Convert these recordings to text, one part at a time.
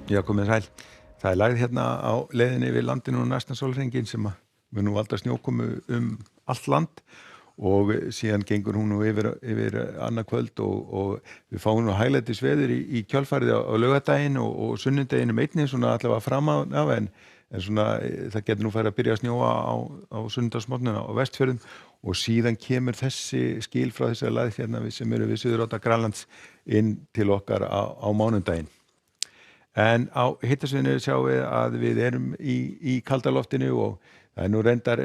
Já, komið sæl. Það lægð hérna á leiðinni við landinu og næstan sólhringinn sem mun nú valda snjókomu allt land og síðan gengur hún nú yfir annað kvöld og við fáum nú hæglætisveður í kjölfarið á laugardaginn og sunnudeginum einnig svona allavega fram af en svona það getur nú farið að byrja að snjóa á sunnudagsmorgnina á Vestfjörðum og síðan kemur þessi skil frá þessari lægð hérna sem eru við suðurátta Grænlands inn til okkar á mánudaginn. En á hittasviðinu sjáum við að við erum í kalda loftinu og það nú reyndar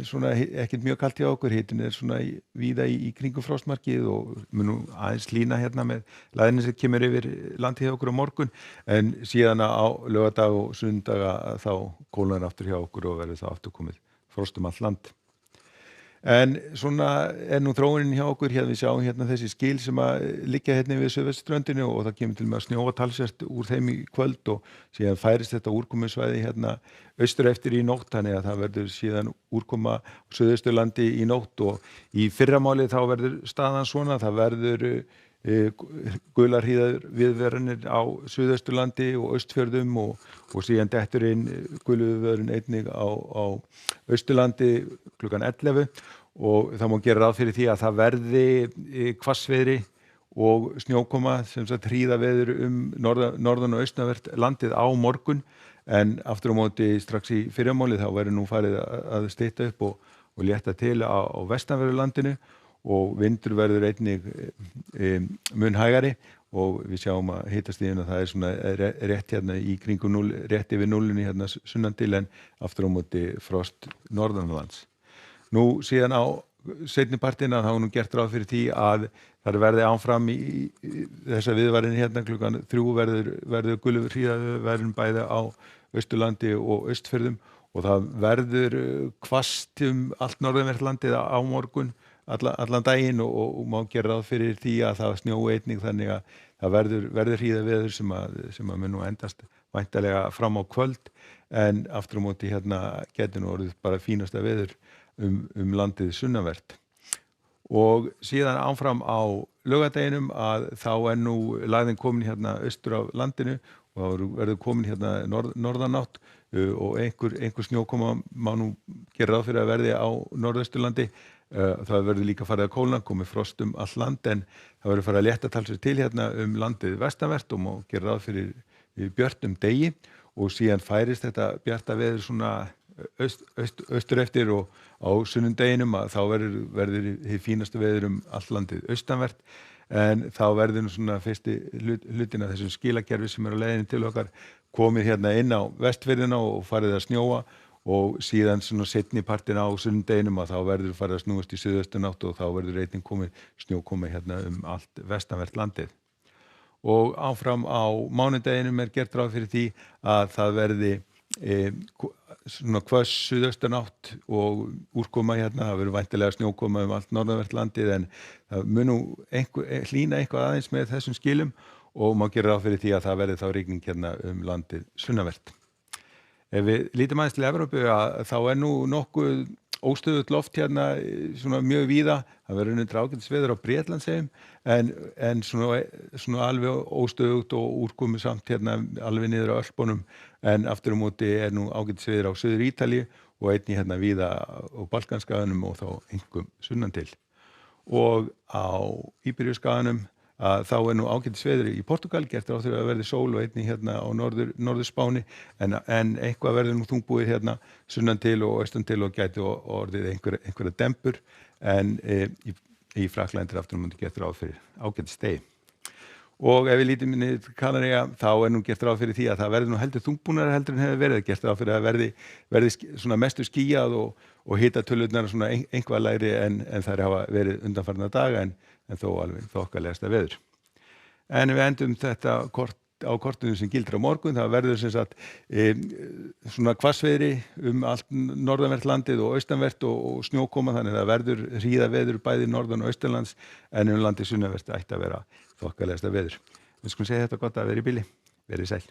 svona ekkert mjög kalt hjá okkur, hittin svona víða í kringum frostmarkið og mun nú aðeins hlýna hérna með læðinni sem kemur yfir landið hjá okkur á morgun en síðan á laugardag og sunnudaga þá kólnar aftur hjá okkur og verður það aftur komið frost allt land. En svona nú þróunin hjá okkur, hérna við sjáum hérna þessi skil sem að liggja hérna við suðvesturströndinni og það kemur til með að snjóa talsvert úr þeim í kvöld og síðan færist þetta úrkomusvæði hérna austur eftir í nótt, þannig að það verður síðan úrkoma á Suðausturlandi í nótt og í fyrramáli þá verður staðan svona, það verður gular viðveranir á Suðausturlandi og Austfjörðum og síðan dettur inn guluviðvörun einnig á Austurlandi klukkan 11 og það má gera ráð fyrir því að það verði hvassviðri og snjókoma sem sagt hríðaveður norðan og austanvert landið á morgun en aftur á móti strax í fyrramáli þá verður nú farið að stytta upp og létta til á vestanverðu landinu og vindur verður einnig mun hægari og við sjáum að hitastiginu það svona rétt hérna í kringum 0, rétt yfir 0 hérna sunnantil en aftur á móti frost norðanlands. Nú síðan á seinni partina þá nú gert ráð fyrir því að það verði áfram í þessa viðvarin hérna klukkan 3 verður gulu hríðaveðrun bæði á Austurlandi og Austfjörðum og það verður hvasst allt norðanvert landið á morgun allan daginn og má gera ráð fyrir því að það snjói einnig þannig að það verður hríðaveður sem að mun nú endast væntanlega fram á kvöld en aftur á móti hérna getur nú orðið bara fínasta veður landið sunnanvert. Og síðan áfram á laugardeginum að þá nú lægðin komin hérna austur af landinu og þá verður komin hérna norðanátt og einhver snjókoma má nú gera ráð fyrir að verði á Norðausturlandi. Það verður líka farið að kólna, komið frost all land en það verður farið að létta talsvert til hérna landið vestanvert og má gera ráð fyrir björtum degi og síðan færist þetta bjarta veður svona austur eftir og á sunnudeginum að þá verður hið fínasta veður allt landið austanvert en þá verður svona fyrsti hlutin af þessum skilakerfi sem á leiðinni til okkar komið hérna inn á Vestfirðina og farið að snjóa og síðan svona seinni partinn á sunnudeginum að þá verður farið að snúast í suðaustanátt og þá verður einnig snjókomi hérna allt vestanvert landið. Og áfram á mánudeginum gert ráð fyrir því að það verði svona hvöss suðaustanátt og úrkoma hérna, það verður væntanlega snjókoma allt norðanvert landið en það mun nú hlýna eitthvað aðeins með þessum skilum og má gera ráð fyrir því að það verði þá rigning hérna landið sunnanvert. Ef við lítum aðeins til Evrópu að þá nú nokkuð óstöðugt loft hérna svona mjög víða, það verður ágætisveður á Bretlandseyjum en svona alveg óstöðugt og úrkomu samt hérna alveg niður á Ölpunum en aftur á móti nú ágætisveður á Suður Ítalíu og einnig hérna víða á Balkanskaganum og þá einkum sunnan til. Og á Íberíuskaganum að þá nú ágætisveður í Portúgal gert ráð fyrir að verði sól og einnig hérna á norðurspáni en eitthvað verður nú þungbúið hérna sunnan til og austan til og gæti orðið einhverja dempur en í Frakklandi aftur á móti gert ráð fyrir ágætisdegi. Og ef við lítum niður til Kanaríja þá nú gert ráð fyrir því að það verði nú heldur þungbúnara heldur en hefur verið gert ráð fyrir að verði svona mestu skýjað og hitatölurnar svona eitthvað lægri en þær hafa verið undanfarna daga en þó alveg þokkalegasta veður. En við endum þetta á kortinu sem gildir á morgun, það verður sem sagt svona hvassviðri allt norðanvert landið og austanvert og snjókoma þannig að það verður hríðaveður bæði norðan og austanlands en landið sunnanvert ætti að vera þokkalegasta veður. Við skulum segja þetta gott að vera í bili. Verið sæl.